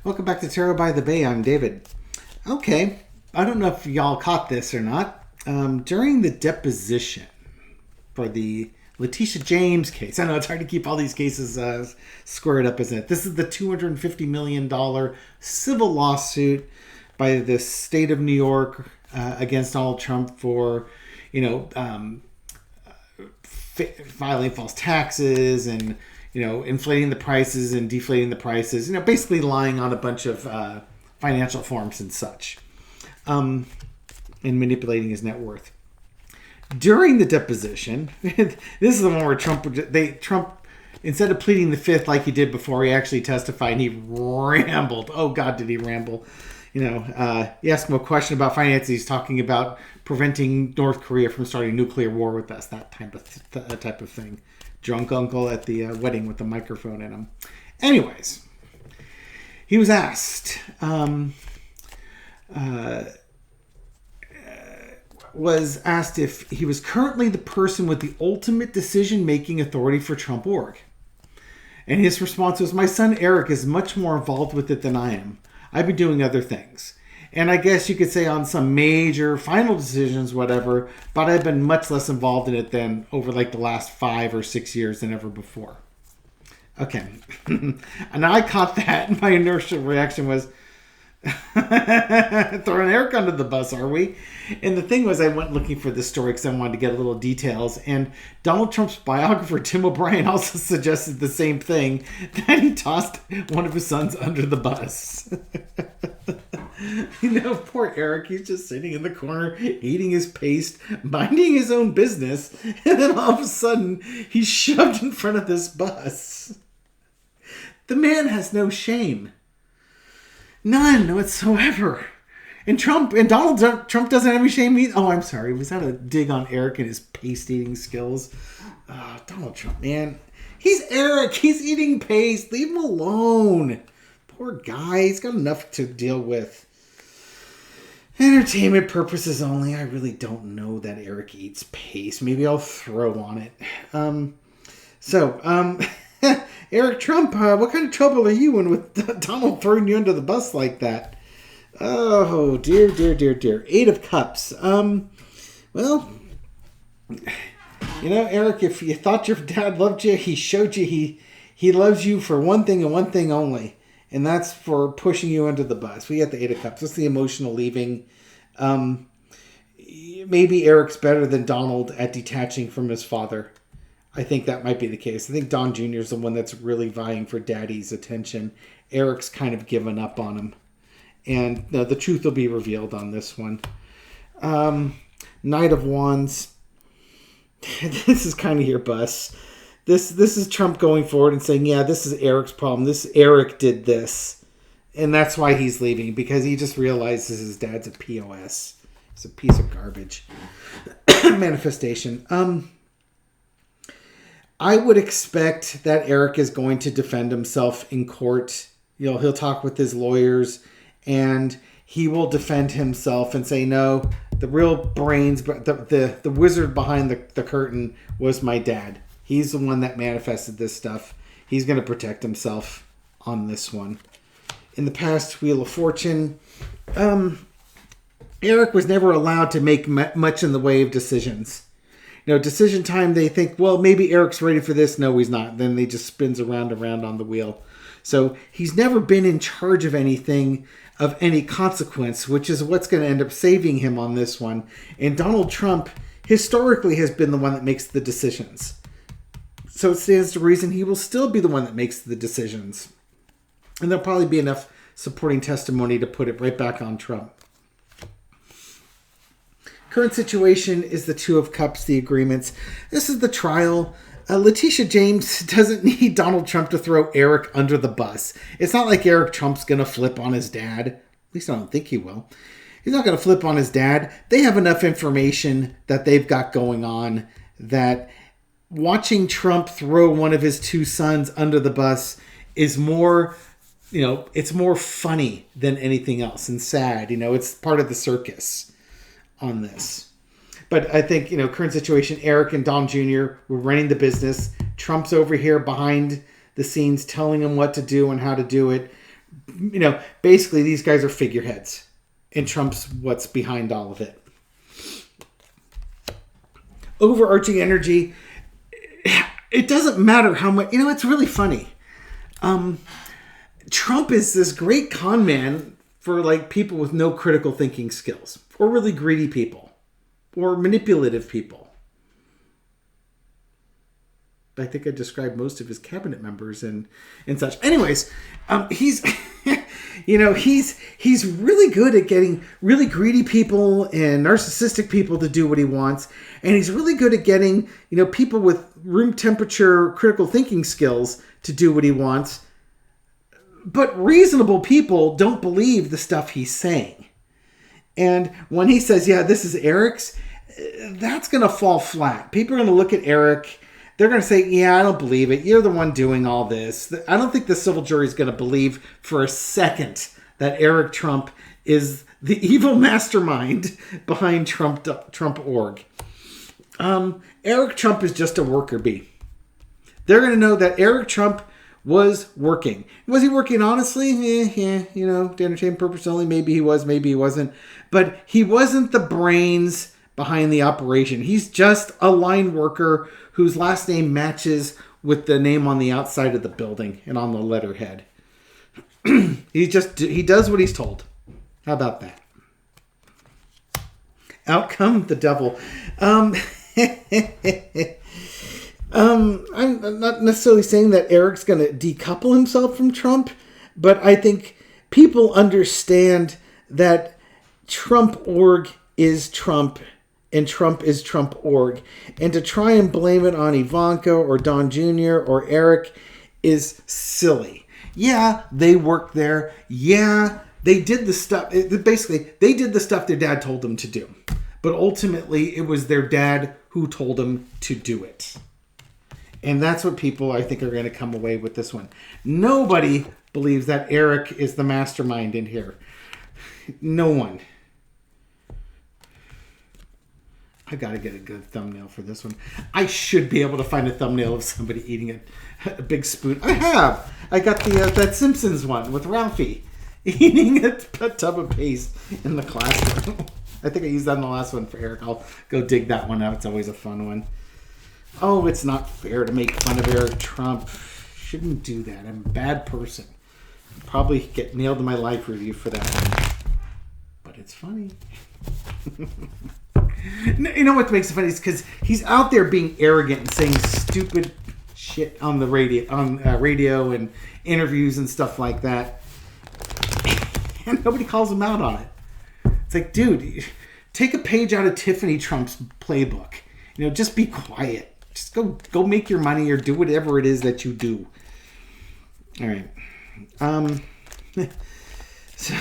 Welcome back to Tarot by the Bay. I'm David. Okay, I don't know if y'all caught this or not. During the deposition for the Letitia James case, I know it's hard to keep all these cases squared up, isn't it? This is the $250 million civil lawsuit by the state of New York against Donald Trump for, filing false taxes and inflating the prices and deflating the prices, basically lying on a bunch of financial forms and such, and manipulating his net worth. During the deposition, this is the one where Trump, instead of pleading the fifth like he did before, he actually testified and he rambled. Oh God, did he ramble. You ask him a question about finances, he's talking about preventing North Korea from starting a nuclear war with us, that type of thing. Drunk uncle at the wedding with the microphone in him. Anyways, he was asked, if he was currently the person with the ultimate decision-making authority for Trump org. And his response was, my son Eric is much more involved with it than I am. I've been doing other things. And I guess you could say on some major final decisions, whatever, but I've been much less involved in it than over like the last 5 or 6 years than ever before. Okay. And I caught that. My initial reaction was, throwing Eric under the bus, are we? And the thing was, I went looking for this story because I wanted to get a little details. And Donald Trump's biographer, Tim O'Brien, also suggested the same thing, that he tossed one of his sons under the bus. Poor Eric, he's just sitting in the corner, eating his paste, minding his own business. And then all of a sudden, he's shoved in front of this bus. The man has no shame. None whatsoever. And Donald Trump doesn't have any shame either. Oh, I'm sorry. Was that a dig on Eric and his paste eating skills? Donald Trump, man. He's Eric. He's eating paste. Leave him alone. Poor guy. He's got enough to deal with. Entertainment purposes only. I really don't know that Eric eats paste. Maybe I'll throw on it. Eric Trump, what kind of trouble are you in with Donald throwing you under the bus like that? Oh, dear, dear, dear, dear. 8 of Cups. Eric, if you thought your dad loved you, he showed you he loves you for one thing and one thing only. And that's for pushing you under the bus. We got the 8 of Cups. That's the emotional leaving. Maybe Eric's better than Donald at detaching from his father. I think that might be the case. I think Don Jr. is the one that's really vying for daddy's attention. Eric's kind of given up on him. And the truth will be revealed on this one. Knight of Wands. This is kind of your bus. This is Trump going forward and saying, yeah, this is Eric's problem. Eric did this. And that's why he's leaving. Because he just realizes his dad's a POS. He's a piece of garbage. Manifestation. I would expect that Eric is going to defend himself in court. He'll talk with his lawyers and he will defend himself and say, no, the real brains, the wizard behind the curtain was my dad. He's the one that manifested this stuff. He's going to protect himself on this one. In the past, Wheel of Fortune, Eric was never allowed to make much in the way of decisions. Decision time, they think, well, maybe Eric's ready for this. No, he's not. Then they just spins around on the wheel. So he's never been in charge of anything of any consequence, which is what's going to end up saving him on this one. And Donald Trump historically has been the one that makes the decisions. So it stands to reason he will still be the one that makes the decisions. And there'll probably be enough supporting testimony to put it right back on Trump. Current situation is the 2 of Cups, the agreements. This is the trial. Letitia James doesn't need Donald Trump to throw Eric under the bus. It's not like Eric Trump's going to flip on his dad. At least I don't think he will. He's not going to flip on his dad. They have enough information that they've got going on that watching Trump throw one of his 2 sons under the bus is more, it's more funny than anything else and sad. It's part of the circus on this. But I think, current situation, Eric and Don Jr. were running the business. Trump's over here behind the scenes telling him what to do and how to do it. basically these guys are figureheads, and Trump's what's behind all of it. Overarching energy. It doesn't matter how much. It's really funny. Trump is this great con man for like people with no critical thinking skills, or really greedy people, or manipulative people. I think I described most of his cabinet members and such. Anyways, he's he's really good at getting really greedy people and narcissistic people to do what he wants, and he's really good at getting people with room temperature critical thinking skills to do what he wants. But reasonable people don't believe the stuff he's saying. And when he says, "Yeah, this is Eric's," that's going to fall flat. People are going to look at Eric. They're going to say, "Yeah, I don't believe it. You're the one doing all this." I don't think the civil jury is going to believe for a second that Eric Trump is the evil mastermind behind Trump.org. Eric Trump is just a worker bee. They're going to know that Eric Trump was working. Was he working honestly? Yeah, to entertain purpose only. Maybe he was, maybe he wasn't. But he wasn't the brains behind the operation. He's just a line worker whose last name matches with the name on the outside of the building and on the letterhead. He does what he's told. How about that? Out come the devil. I'm not necessarily saying that Eric's going to decouple himself from Trump, but I think people understand that Trump.org is Trump and Trump is Trump.org. And to try and blame it on Ivanka or Don Jr. or Eric is silly. Yeah, they worked there. Yeah, they did the stuff. Basically, they did the stuff their dad told them to do. But ultimately, it was their dad who told them to do it. And that's what people, I think, are going to come away with this one. Nobody believes that Eric is the mastermind in here. No one. I got to get a good thumbnail for this one. I should be able to find a thumbnail of somebody eating a big spoon. I have. I got the that Simpsons one with Ralphie eating a tub of paste in the classroom. I think I used that in the last one for Eric. I'll go dig that one out. It's always a fun one. Oh, it's not fair to make fun of Eric Trump. Shouldn't do that. I'm a bad person. I'll probably get nailed in my life review for that one. But it's funny. You know what makes it funny is because he's out there being arrogant and saying stupid shit on the radio and interviews and stuff like that, and nobody calls him out on it. It's like, dude, take a page out of Tiffany Trump's playbook. Just be quiet. Just go make your money or do whatever it is that you do. All right. So,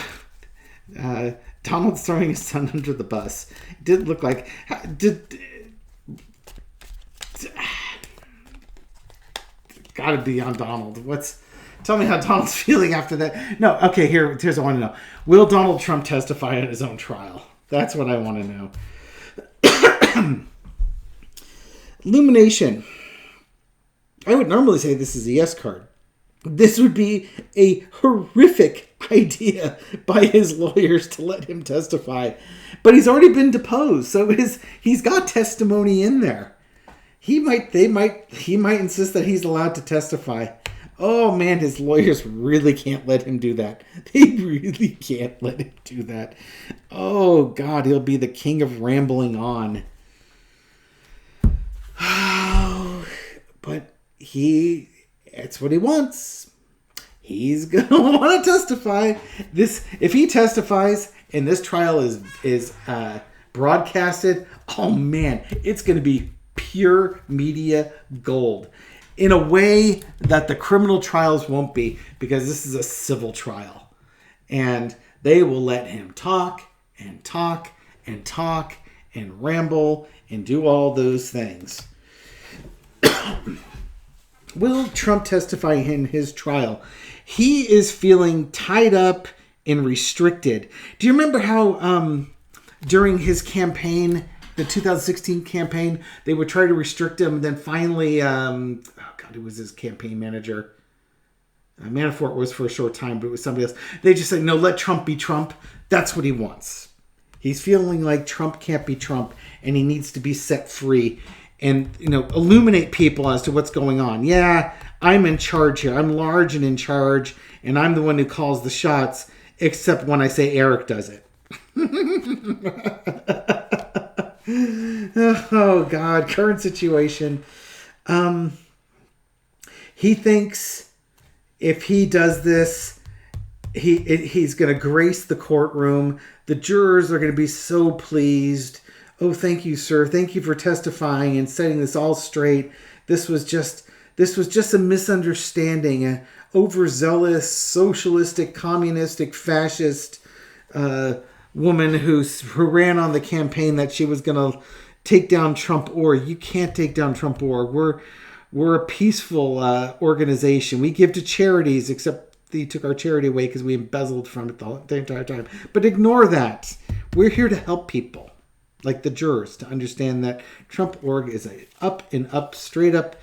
Donald's throwing his son under the bus. It did look like... Gotta be on Donald. Tell me how Donald's feeling after that. No, okay, here's what I want to know. Will Donald Trump testify at his own trial? That's what I want to know. Illumination. I would normally say this is a yes card. This would be a horrific idea by his lawyers to let him testify. But he's already been deposed, so he's got testimony in there. He might insist that he's allowed to testify. Oh man, his lawyers really can't let him do that. They really can't let him do that. Oh God, he'll be the king of rambling on. Oh, but it's what he wants. He's gonna want to testify. If he testifies and this trial is broadcasted, oh man, it's gonna be pure media gold. In a way that the criminal trials won't be, because this is a civil trial. And they will let him talk and talk and talk and ramble and do all those things. Will Trump testify in his trial? He is feeling tied up and restricted. Do you remember how during his campaign, the 2016 campaign, they would try to restrict him, and then finally, who was his campaign manager? Manafort was for a short time, but it was somebody else. They just said, no, let Trump be Trump. That's what he wants. He's feeling like Trump can't be Trump, and he needs to be set free and, illuminate people as to what's going on. Yeah, I'm in charge here. I'm large and in charge, and I'm the one who calls the shots, except when I say Eric does it. Oh, God. Current situation. He thinks if he does this, he's going to grace the courtroom. The jurors are going to be so pleased. Oh, thank you, sir. Thank you for testifying and setting this all straight. This was just a misunderstanding. An overzealous, socialistic, communistic, fascist woman who ran on the campaign that she was going to take down Trump Org. You can't take down Trump Org. We're a peaceful organization. We give to charities, except they took our charity away because we embezzled from it the entire time. But ignore that. We're here to help people, like the jurors, to understand that Trump Org is a up and up, straight up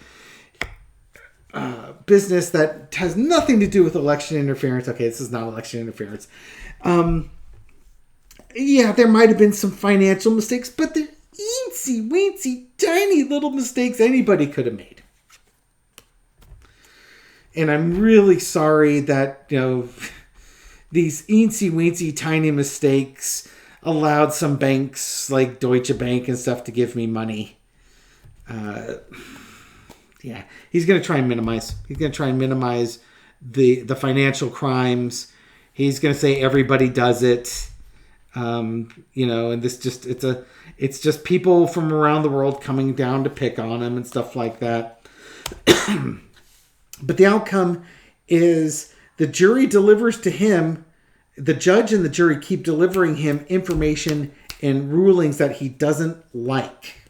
business that has nothing to do with election interference. Okay, this is not election interference. Yeah, there might have been some financial mistakes, but they're eensy, weensy, tiny little mistakes anybody could have made. And I'm really sorry that, these eensy-weensy tiny mistakes allowed some banks like Deutsche Bank and stuff to give me money. Yeah, he's going to try and minimize. He's going to try and minimize the financial crimes. He's going to say everybody does it. And this just it's just people from around the world coming down to pick on him and stuff like that. But the outcome is the jury delivers to him, the judge and the jury keep delivering him information and rulings that he doesn't like.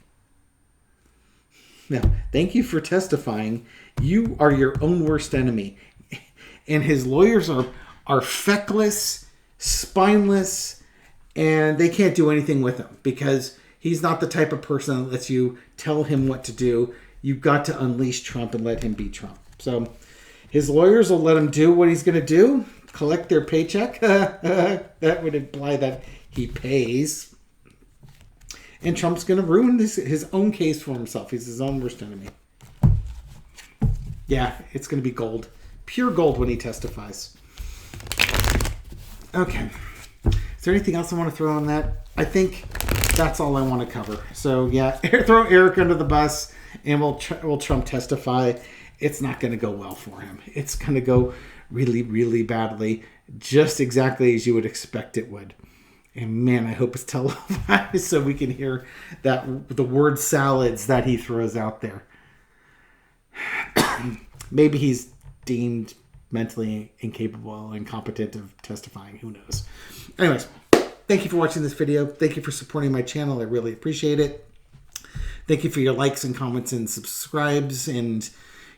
Now, thank you for testifying. You are your own worst enemy. And his lawyers are feckless, spineless, and they can't do anything with him because he's not the type of person that lets you tell him what to do. You've got to unleash Trump and let him be Trump. So his lawyers will let him do what he's going to do, collect their paycheck. That would imply that he pays. And Trump's going to ruin his own case for himself. He's his own worst enemy. Yeah, it's going to be gold. Pure gold when he testifies. Okay. Is there anything else I want to throw on that? I think that's all I want to cover. So, yeah, throw Eric under the bus and we'll Trump testify. It's not going to go well for him. It's going to go really, really badly, just exactly as you would expect it would. And man, I hope it's televised so we can hear the word salads that he throws out there. Maybe he's deemed mentally incapable, incompetent of testifying. Who knows? Anyways, thank you for watching this video. Thank you for supporting my channel. I really appreciate it. Thank you for your likes and comments and subscribes and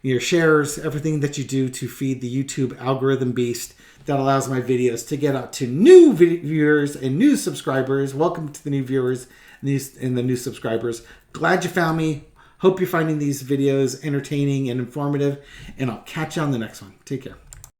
your shares, everything that you do to feed the YouTube algorithm beast that allows my videos to get out to new viewers and new subscribers. Welcome to the new viewers and the new subscribers. Glad you found me. Hope you're finding these videos entertaining and informative, and I'll catch you on the next one. Take care.